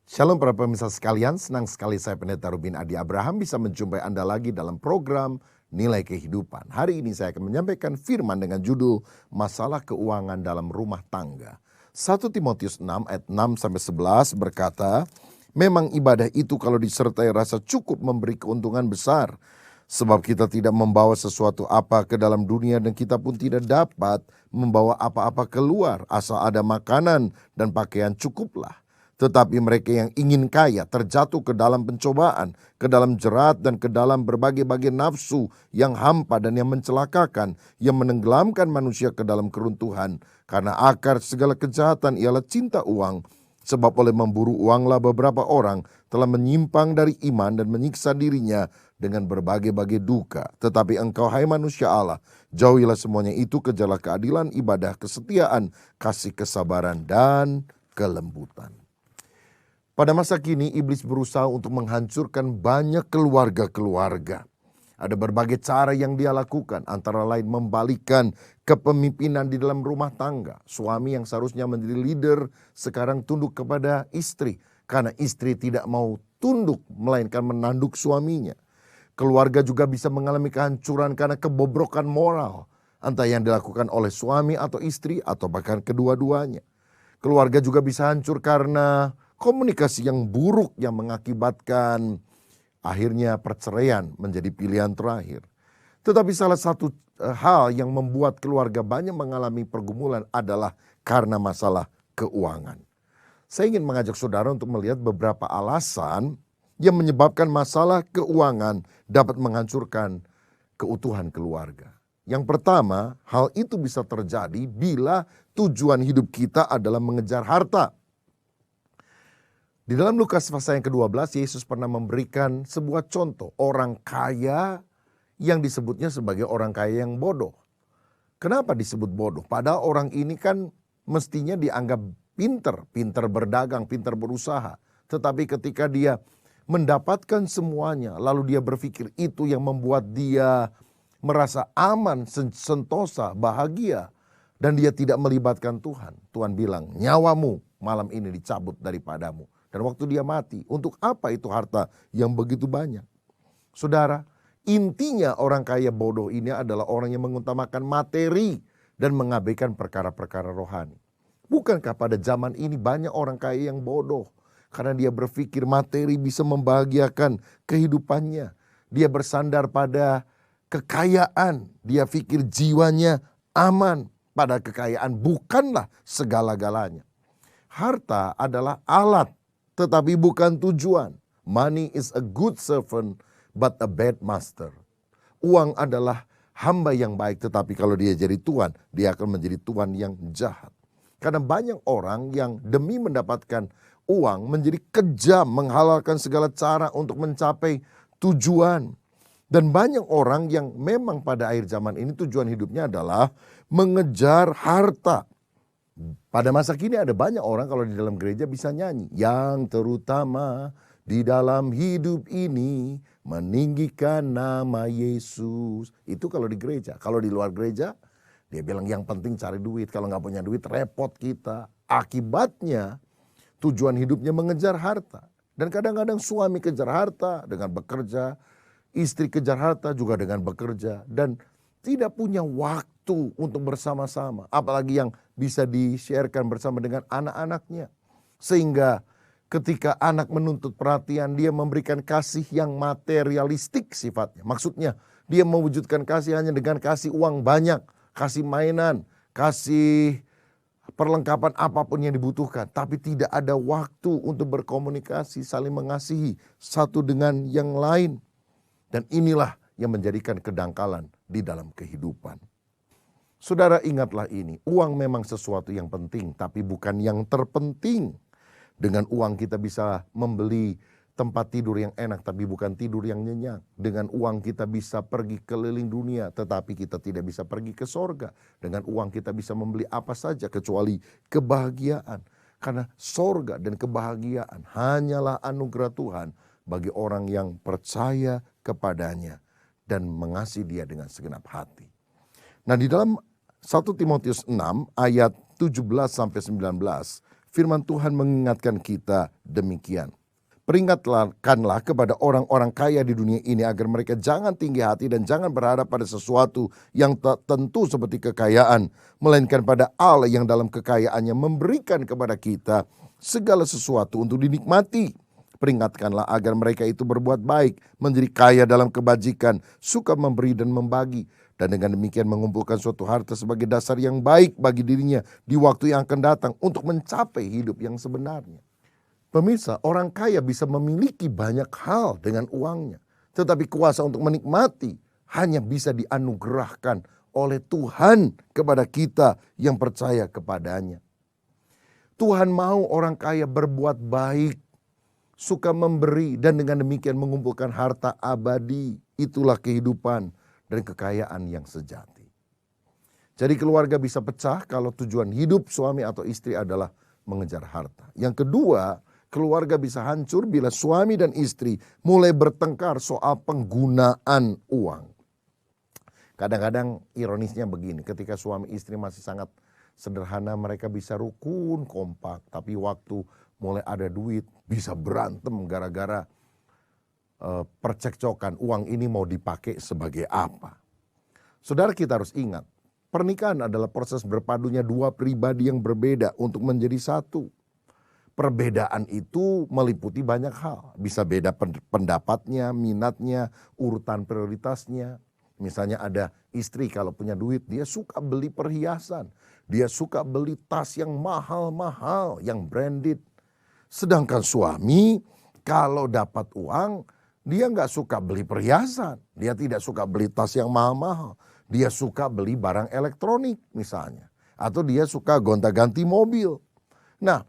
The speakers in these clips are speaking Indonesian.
Shalom para pemirsa sekalian, senang sekali saya Pendeta Rubin Adi Abraham bisa menjumpai Anda lagi dalam program Nilai Kehidupan. Hari ini saya akan menyampaikan firman dengan judul Masalah Keuangan dalam Rumah Tangga. 1 Timotius 6 ayat 6-11 berkata, memang ibadah itu kalau disertai rasa cukup memberi keuntungan besar. Sebab kita tidak membawa sesuatu apa ke dalam dunia dan kita pun tidak dapat membawa apa-apa keluar. Asal ada makanan dan pakaian cukuplah. Tetapi mereka yang ingin kaya terjatuh ke dalam pencobaan, ke dalam jerat dan ke dalam berbagai-bagai nafsu yang hampa dan yang mencelakakan, yang menenggelamkan manusia ke dalam keruntuhan. Karena akar segala kejahatan ialah cinta uang. Sebab oleh memburu uanglah beberapa orang telah menyimpang dari iman dan menyiksa dirinya dengan berbagai-bagai duka. Tetapi engkau hai manusia Allah, jauhilah semuanya itu, kejarlah keadilan, ibadah, kesetiaan, kasih, kesabaran, dan kelembutan. Pada masa kini iblis berusaha untuk menghancurkan banyak keluarga-keluarga. Ada berbagai cara yang dia lakukan, antara lain membalikkan kepemimpinan di dalam rumah tangga. Suami yang seharusnya menjadi leader sekarang tunduk kepada istri, karena istri tidak mau tunduk melainkan menanduk suaminya. Keluarga juga bisa mengalami kehancuran karena kebobrokan moral, entah yang dilakukan oleh suami atau istri atau bahkan kedua-duanya. Keluarga juga bisa hancur karena komunikasi yang buruk yang mengakibatkan akhirnya perceraian menjadi pilihan terakhir. Tetapi salah satu hal yang membuat keluarga banyak mengalami pergumulan adalah karena masalah keuangan. Saya ingin mengajak saudara untuk melihat beberapa alasan yang menyebabkan masalah keuangan dapat menghancurkan keutuhan keluarga. Yang pertama, hal itu bisa terjadi bila tujuan hidup kita adalah mengejar harta. Di dalam Lukas pasal yang ke-12, Yesus pernah memberikan sebuah contoh orang kaya yang disebutnya sebagai orang kaya yang bodoh. Kenapa disebut bodoh? Padahal orang ini kan mestinya dianggap pinter berdagang, pinter berusaha. Tetapi ketika dia mendapatkan semuanya, lalu dia berpikir itu yang membuat dia merasa aman, sentosa, bahagia. Dan dia tidak melibatkan Tuhan. Tuhan bilang, nyawamu malam ini dicabut daripadamu. Dan waktu dia mati, untuk apa itu harta yang begitu banyak? Saudara, intinya orang kaya bodoh ini adalah orang yang mengutamakan materi dan mengabaikan perkara-perkara rohani. Bukankah pada zaman ini banyak orang kaya yang bodoh? Karena dia berpikir materi bisa membahagiakan kehidupannya. Dia bersandar pada kekayaan. Dia pikir jiwanya aman. Pada kekayaan bukanlah segala-galanya. Harta adalah alat, tetapi bukan tujuan. Money is a good servant, but a bad master. Uang adalah hamba yang baik, tetapi kalau dia jadi tuan, dia akan menjadi tuan yang jahat. Karena banyak orang yang demi mendapatkan uang menjadi kejam, menghalalkan segala cara untuk mencapai tujuan. Dan banyak orang yang memang pada akhir zaman ini tujuan hidupnya adalah mengejar harta. Pada masa kini ada banyak orang kalau di dalam gereja bisa nyanyi. Yang terutama di dalam hidup ini meninggikan nama Yesus. Itu kalau di gereja. Kalau di luar gereja dia bilang yang penting cari duit. Kalau nggak punya duit repot kita. Akibatnya tujuan hidupnya mengejar harta. Dan kadang-kadang suami kejar harta dengan bekerja. Istri kejar harta juga dengan bekerja. Dan tidak punya waktu untuk bersama-sama. Apalagi yang bisa di-sharekan bersama dengan anak-anaknya. Sehingga ketika anak menuntut perhatian, dia memberikan kasih yang materialistik sifatnya. Maksudnya dia mewujudkan kasih hanya dengan kasih uang banyak, kasih mainan, kasih perlengkapan apapun yang dibutuhkan. Tapi tidak ada waktu untuk berkomunikasi, saling mengasihi satu dengan yang lain. Dan inilah yang menjadikan kedangkalan di dalam kehidupan. Saudara, ingatlah ini, uang memang sesuatu yang penting, tapi bukan yang terpenting. Dengan uang kita bisa membeli tempat tidur yang enak, tapi bukan tidur yang nyenyak. Dengan uang kita bisa pergi keliling dunia, tetapi kita tidak bisa pergi ke sorga. Dengan uang kita bisa membeli apa saja kecuali kebahagiaan. Karena sorga dan kebahagiaan hanyalah anugerah Tuhan bagi orang yang percaya kepadanya dan mengasihi dia dengan segenap hati. Nah, di dalam 1 Timotius 6 ayat 17-19 Firman Tuhan mengingatkan kita demikian. Peringatkanlah kepada orang-orang kaya di dunia ini agar mereka jangan tinggi hati dan jangan berharap pada sesuatu yang tak tentu seperti kekayaan, melainkan pada Allah yang dalam kekayaannya memberikan kepada kita segala sesuatu untuk dinikmati. Peringatkanlah agar mereka itu berbuat baik, menjadi kaya dalam kebajikan, suka memberi dan membagi, dan dengan demikian mengumpulkan suatu harta sebagai dasar yang baik bagi dirinya di waktu yang akan datang untuk mencapai hidup yang sebenarnya. Pemirsa, orang kaya bisa memiliki banyak hal dengan uangnya, tetapi kuasa untuk menikmati hanya bisa dianugerahkan oleh Tuhan kepada kita yang percaya kepadanya. Tuhan mau orang kaya berbuat baik, suka memberi, dan dengan demikian mengumpulkan harta abadi. Itulah kehidupan dan kekayaan yang sejati. Jadi keluarga bisa pecah kalau tujuan hidup suami atau istri adalah mengejar harta. Yang kedua, keluarga bisa hancur bila suami dan istri mulai bertengkar soal penggunaan uang. Kadang-kadang ironisnya begini, ketika suami istri masih sangat sederhana mereka bisa rukun, kompak. Tapi waktu mulai ada duit bisa berantem gara-gara percekcokan uang ini mau dipakai sebagai apa. Saudara, kita harus ingat, pernikahan adalah proses berpadunya dua pribadi yang berbeda untuk menjadi satu. Perbedaan itu meliputi banyak hal. Bisa beda pendapatnya, minatnya, urutan prioritasnya. Misalnya ada istri kalau punya duit, dia suka beli perhiasan. Dia suka beli tas yang mahal-mahal, yang branded. Sedangkan suami kalau dapat uang, dia nggak suka beli perhiasan. Dia tidak suka beli tas yang mahal-mahal. Dia suka beli barang elektronik misalnya. Atau dia suka gonta-ganti mobil. Nah,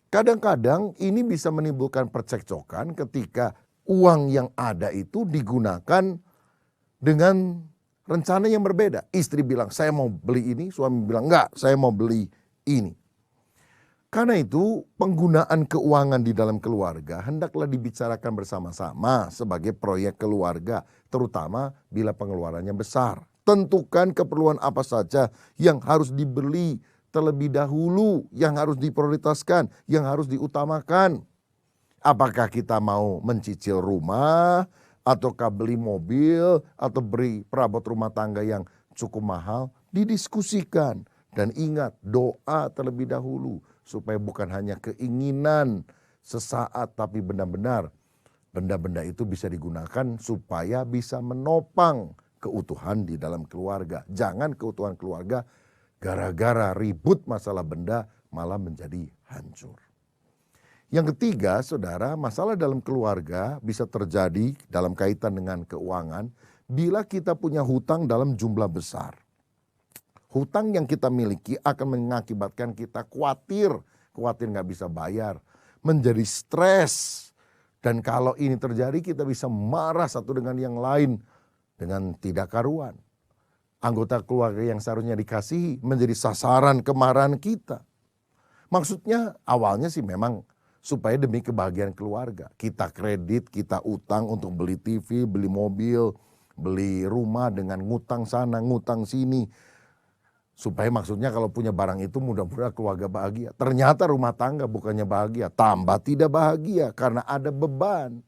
kadang-kadang ini bisa menimbulkan percekcokan ketika uang yang ada itu digunakan dengan rencana yang berbeda. Istri bilang saya mau beli ini, suami bilang enggak, saya mau beli ini. Karena itu penggunaan keuangan di dalam keluarga hendaklah dibicarakan bersama-sama sebagai proyek keluarga, terutama bila pengeluarannya besar. Tentukan keperluan apa saja yang harus dibeli terlebih dahulu, yang harus diprioritaskan, yang harus diutamakan. Apakah kita mau mencicil rumah, ataukah beli mobil, atau beli perabot rumah tangga yang cukup mahal, didiskusikan. Dan ingat, doa terlebih dahulu, supaya bukan hanya keinginan sesaat, tapi benar-benar benda-benda itu bisa digunakan supaya bisa menopang keutuhan di dalam keluarga. Jangan keutuhan keluarga gara-gara ribut masalah benda malah menjadi hancur. Yang ketiga, saudara, masalah dalam keluarga bisa terjadi dalam kaitan dengan keuangan bila kita punya hutang dalam jumlah besar. Hutang yang kita miliki akan mengakibatkan kita khawatir nggak bisa bayar, menjadi stres. Dan kalau ini terjadi kita bisa marah satu dengan yang lain dengan tidak karuan. Anggota keluarga yang seharusnya dikasihi menjadi sasaran kemarahan kita. Maksudnya awalnya sih memang supaya demi kebahagiaan keluarga. Kita kredit, kita utang untuk beli TV, beli mobil, beli rumah dengan ngutang sana, ngutang sini. Supaya maksudnya kalau punya barang itu mudah-mudahan keluarga bahagia. Ternyata rumah tangga bukannya bahagia, tambah tidak bahagia karena ada beban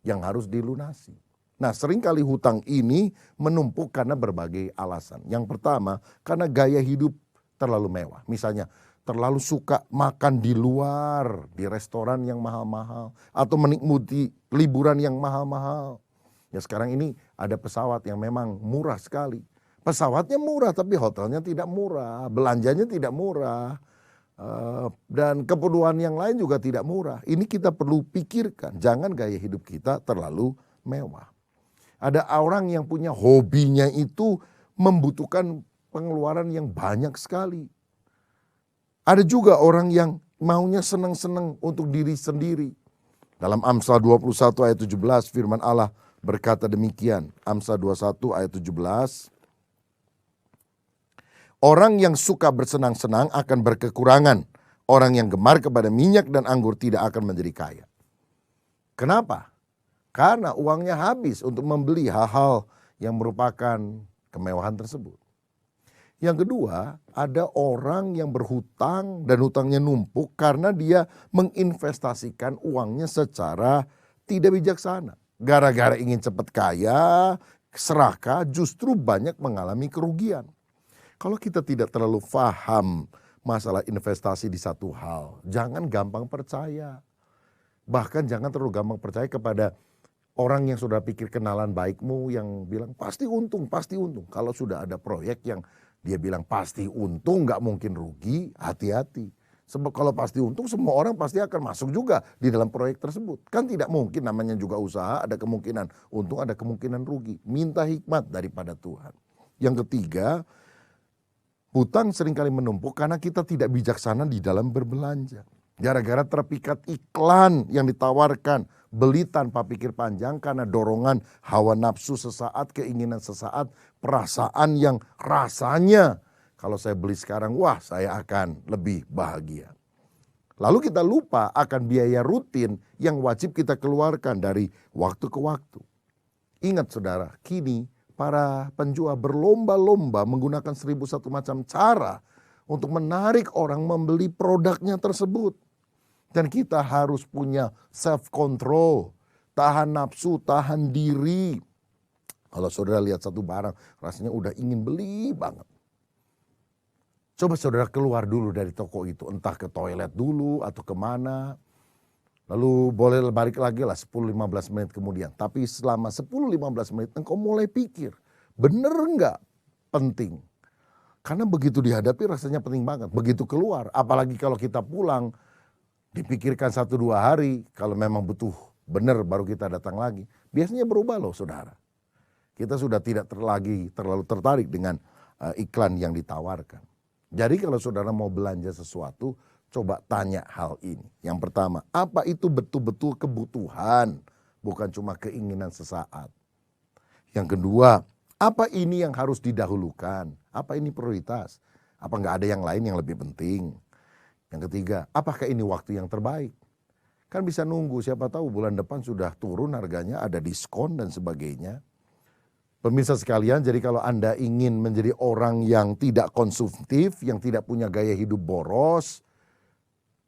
yang harus dilunasi. Nah, seringkali hutang ini menumpuk karena berbagai alasan. Yang pertama, karena gaya hidup terlalu mewah. Misalnya, terlalu suka makan di luar, di restoran yang mahal-mahal. Atau menikmati liburan yang mahal-mahal. Ya sekarang ini ada pesawat yang memang murah sekali. Pesawatnya murah tapi hotelnya tidak murah. Belanjanya tidak murah. Dan keperluan yang lain juga tidak murah. Ini kita perlu pikirkan. Jangan gaya hidup kita terlalu mewah. Ada orang yang punya hobinya itu membutuhkan pengeluaran yang banyak sekali. Ada juga orang yang maunya senang-senang untuk diri sendiri. Dalam Amsal 21 ayat 17 firman Allah berkata demikian. Amsal 21 ayat 17. Orang yang suka bersenang-senang akan berkekurangan. Orang yang gemar kepada minyak dan anggur tidak akan menjadi kaya. Kenapa? Karena uangnya habis untuk membeli hal-hal yang merupakan kemewahan tersebut. Yang kedua, ada orang yang berhutang dan hutangnya numpuk karena dia menginvestasikan uangnya secara tidak bijaksana. Gara-gara ingin cepat kaya, serakah, justru banyak mengalami kerugian. Kalau kita tidak terlalu paham masalah investasi di satu hal, jangan gampang percaya. Bahkan jangan terlalu gampang percaya kepada orang yang sudah pikir kenalan baikmu yang bilang pasti untung, pasti untung. Kalau sudah ada proyek yang dia bilang pasti untung, nggak mungkin rugi, hati-hati. Sebab kalau pasti untung, semua orang pasti akan masuk juga di dalam proyek tersebut. Kan tidak mungkin, namanya juga usaha, ada kemungkinan untung, ada kemungkinan rugi. Minta hikmat daripada Tuhan. Yang ketiga, hutang seringkali menumpuk karena kita tidak bijaksana di dalam berbelanja. Gara-gara terpikat iklan yang ditawarkan, beli tanpa pikir panjang karena dorongan hawa nafsu sesaat, keinginan sesaat, perasaan yang rasanya kalau saya beli sekarang, wah saya akan lebih bahagia. Lalu kita lupa akan biaya rutin yang wajib kita keluarkan dari waktu ke waktu. Ingat saudara, kini para penjual berlomba-lomba menggunakan 1001 macam cara untuk menarik orang membeli produknya tersebut. Dan kita harus punya self control, tahan nafsu, tahan diri. Kalau saudara lihat satu barang, rasanya udah ingin beli banget. Coba saudara keluar dulu dari toko itu, entah ke toilet dulu atau kemana. Lalu boleh balik lagi lah 10-15 menit kemudian. Tapi selama 10-15 menit engkau mulai pikir, bener enggak penting? Karena begitu dihadapi rasanya penting banget. Begitu keluar, apalagi kalau kita pulang, dipikirkan 1-2 hari, kalau memang butuh bener baru kita datang lagi. Biasanya berubah loh saudara. Kita sudah tidak lagi terlalu tertarik dengan iklan yang ditawarkan. Jadi kalau saudara mau belanja sesuatu, coba tanya hal ini. Yang pertama, apa itu betul-betul kebutuhan, bukan cuma keinginan sesaat. Yang kedua, apa ini yang harus didahulukan? Apa ini prioritas? Apa nggak ada yang lain yang lebih penting? Yang ketiga, apakah ini waktu yang terbaik? Kan bisa nunggu, siapa tahu bulan depan sudah turun harganya, ada diskon dan sebagainya. Pemirsa sekalian, jadi kalau Anda ingin menjadi orang yang tidak konsumtif, yang tidak punya gaya hidup boros,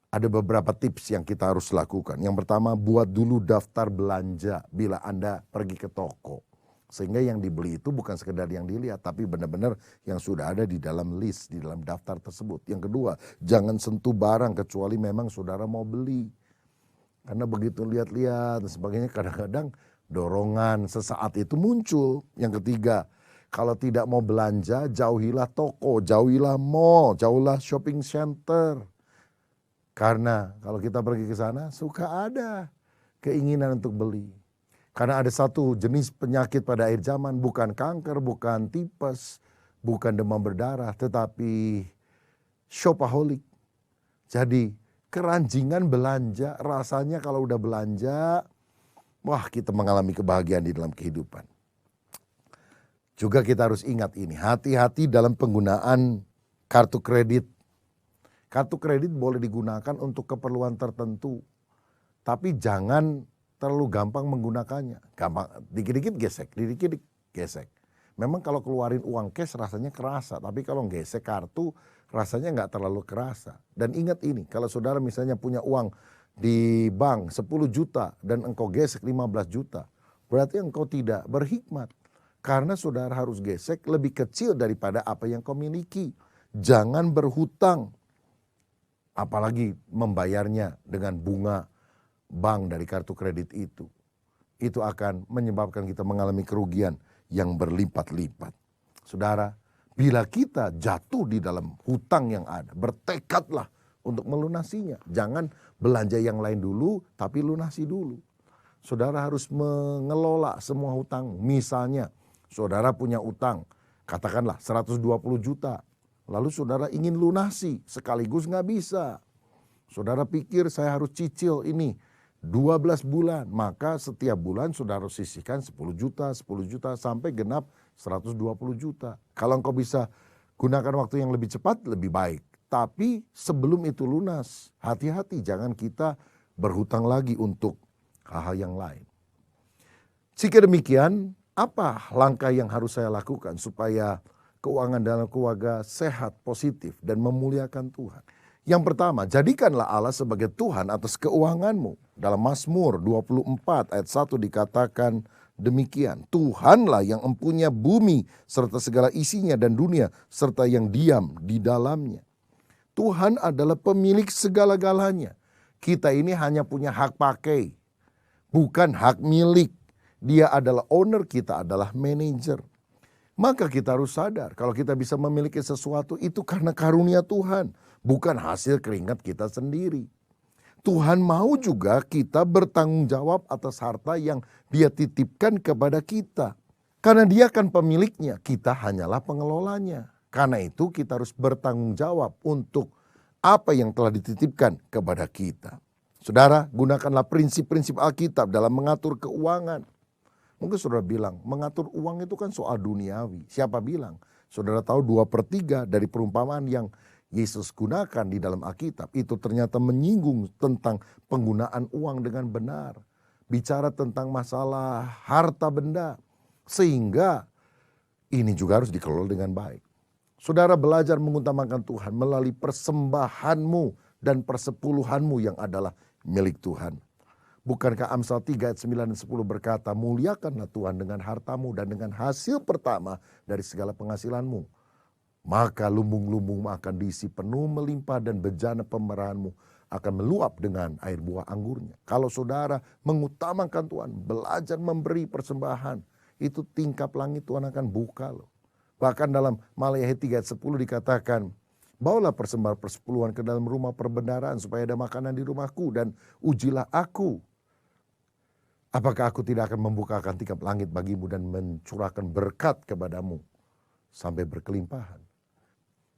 ada beberapa tips yang kita harus lakukan. Yang pertama, buat dulu daftar belanja bila Anda pergi ke toko. Sehingga yang dibeli itu bukan sekedar yang dilihat, tapi benar-benar yang sudah ada di dalam list, di dalam daftar tersebut. Yang kedua, jangan sentuh barang kecuali memang saudara mau beli. Karena begitu lihat-lihat dan sebagainya, kadang-kadang dorongan sesaat itu muncul. Yang ketiga, kalau tidak mau belanja, jauhilah toko, jauhilah mall, jauhilah shopping center. Karena kalau kita pergi ke sana, suka ada keinginan untuk beli. Karena ada satu jenis penyakit pada akhir zaman, bukan kanker, bukan tipes, bukan demam berdarah, tetapi shopaholic. Jadi keranjingan belanja, rasanya kalau udah belanja, wah kita mengalami kebahagiaan di dalam kehidupan. Juga kita harus ingat ini, hati-hati dalam penggunaan kartu kredit. Kartu kredit boleh digunakan untuk keperluan tertentu, tapi jangan terlalu gampang menggunakannya. Gampang, dikit-dikit gesek, dikit-dikit gesek. Memang kalau keluarin uang cash rasanya kerasa, tapi kalau gesek kartu rasanya nggak terlalu kerasa. Dan ingat ini, kalau saudara misalnya punya uang di bank 10 juta dan engkau gesek 15 juta, berarti engkau tidak berhikmat. Karena saudara harus gesek lebih kecil daripada apa yang kau miliki. Jangan berhutang, apalagi membayarnya dengan bunga bank dari kartu kredit itu. Itu akan menyebabkan kita mengalami kerugian yang berlipat-lipat. Saudara, bila kita jatuh di dalam hutang yang ada, bertekadlah untuk melunasinya. Jangan belanja yang lain dulu, tapi lunasi dulu. Saudara harus mengelola semua hutang. Misalnya, saudara punya utang, katakanlah 120 juta. Lalu saudara ingin lunasi, sekaligus nggak bisa. Saudara pikir saya harus cicil ini 12 bulan, maka setiap bulan saudara harus sisihkan 10 juta sampai genap 120 juta. Kalau engkau bisa gunakan waktu yang lebih cepat, lebih baik. Tapi sebelum itu lunas, hati-hati jangan kita berhutang lagi untuk hal-hal yang lain. Jika demikian, apa langkah yang harus saya lakukan supaya keuangan dalam keluarga sehat, positif, dan memuliakan Tuhan. Yang pertama, jadikanlah Allah sebagai Tuhan atas keuanganmu. Dalam Mazmur 24 ayat 1 dikatakan demikian. Tuhanlah yang empunya bumi serta segala isinya dan dunia serta yang diam di dalamnya. Tuhan adalah pemilik segala-galanya. Kita ini hanya punya hak pakai, bukan hak milik. Dia adalah owner, kita adalah manajer. Maka kita harus sadar kalau kita bisa memiliki sesuatu itu karena karunia Tuhan, bukan hasil keringat kita sendiri. Tuhan mau juga kita bertanggung jawab atas harta yang Dia titipkan kepada kita. Karena Dia kan pemiliknya, kita hanyalah pengelolanya. Karena itu kita harus bertanggung jawab untuk apa yang telah dititipkan kepada kita. Saudara, gunakanlah prinsip-prinsip Alkitab dalam mengatur keuangan. Mungkin saudara bilang, mengatur uang itu kan soal duniawi. Siapa bilang? Saudara tahu 2/3 dari perumpamaan yang Yesus gunakan di dalam Alkitab itu ternyata menyinggung tentang penggunaan uang dengan benar. Bicara tentang masalah harta benda. Sehingga ini juga harus dikelola dengan baik. Saudara belajar mengutamakan Tuhan melalui persembahanmu dan persepuluhanmu yang adalah milik Tuhan. Bukankah Amsal 3 ayat 9 dan 10 berkata, muliakanlah Tuhan dengan hartamu dan dengan hasil pertama dari segala penghasilanmu. Maka lumbung-lumbungmu akan diisi penuh melimpah dan bejana pemerahanmu akan meluap dengan air buah anggurnya. Kalau saudara mengutamakan Tuhan, belajar memberi persembahan, itu tingkap langit Tuhan akan buka loh. Bahkan dalam Maleakhi 3 ayat 10 dikatakan, bawalah persembahan persepuluhan ke dalam rumah perbendaharaan supaya ada makanan di rumahku dan ujilah aku. Apakah aku tidak akan membukakan tingkap langit bagimu dan mencurahkan berkat kepadamu sampai berkelimpahan.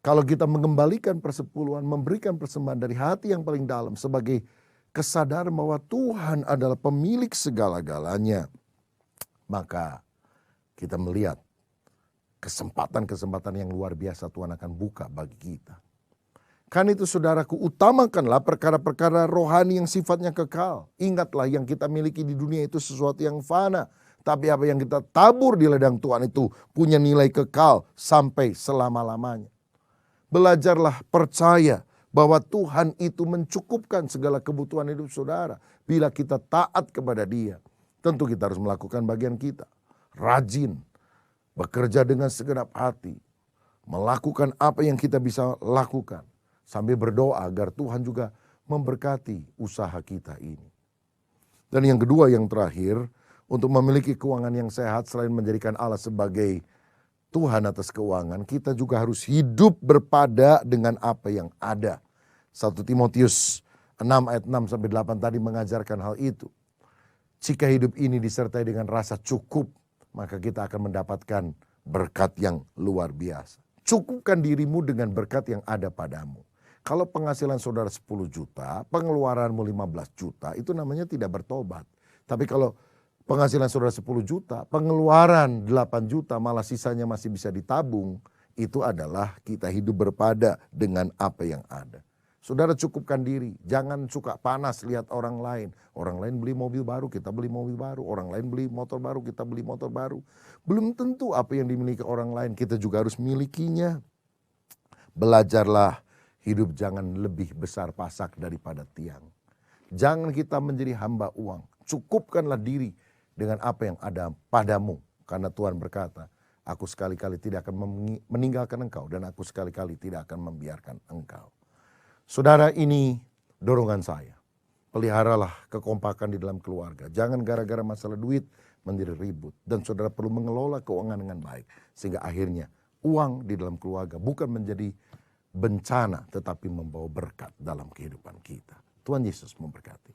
Kalau kita mengembalikan persepuluhan, memberikan persembahan dari hati yang paling dalam sebagai kesadaran bahwa Tuhan adalah pemilik segala-galanya, maka kita melihat kesempatan-kesempatan yang luar biasa Tuhan akan buka bagi kita. Kan itu saudaraku, utamakanlah perkara-perkara rohani yang sifatnya kekal. Ingatlah yang kita miliki di dunia itu sesuatu yang fana. Tapi apa yang kita tabur di ladang Tuhan itu punya nilai kekal sampai selama-lamanya. Belajarlah percaya bahwa Tuhan itu mencukupkan segala kebutuhan hidup saudara. Bila kita taat kepada Dia, tentu kita harus melakukan bagian kita. Rajin, bekerja dengan segenap hati, melakukan apa yang kita bisa lakukan. Sambil berdoa agar Tuhan juga memberkati usaha kita ini. Dan yang kedua, yang terakhir, untuk memiliki keuangan yang sehat selain menjadikan Allah sebagai Tuhan atas keuangan, kita juga harus hidup berpada dengan apa yang ada. 1 Timotius 6 ayat 6-8 tadi mengajarkan hal itu. Jika hidup ini disertai dengan rasa cukup, maka kita akan mendapatkan berkat yang luar biasa. Cukupkan dirimu dengan berkat yang ada padamu. Kalau penghasilan saudara 10 juta, pengeluaranmu 15 juta, itu namanya tidak bertobat. Tapi kalau penghasilan saudara 10 juta, pengeluaran 8 juta, malah sisanya masih bisa ditabung, itu adalah kita hidup berpada dengan apa yang ada. Saudara cukupkan diri, jangan suka panas lihat orang lain. Orang lain beli mobil baru, kita beli mobil baru. Orang lain beli motor baru, kita beli motor baru. Belum tentu apa yang dimiliki orang lain, kita juga harus milikinya. Belajarlah hidup jangan lebih besar pasak daripada tiang. Jangan kita menjadi hamba uang. Cukupkanlah diri dengan apa yang ada padamu. Karena Tuhan berkata, aku sekali-kali tidak akan meninggalkan engkau dan aku sekali-kali tidak akan membiarkan engkau. Saudara, ini dorongan saya. Peliharalah kekompakan di dalam keluarga. Jangan gara-gara masalah duit menjadi ribut. Dan saudara perlu mengelola keuangan dengan baik. Sehingga akhirnya uang di dalam keluarga bukan menjadi bencana tetapi membawa berkat dalam kehidupan kita. Tuhan Yesus memberkati.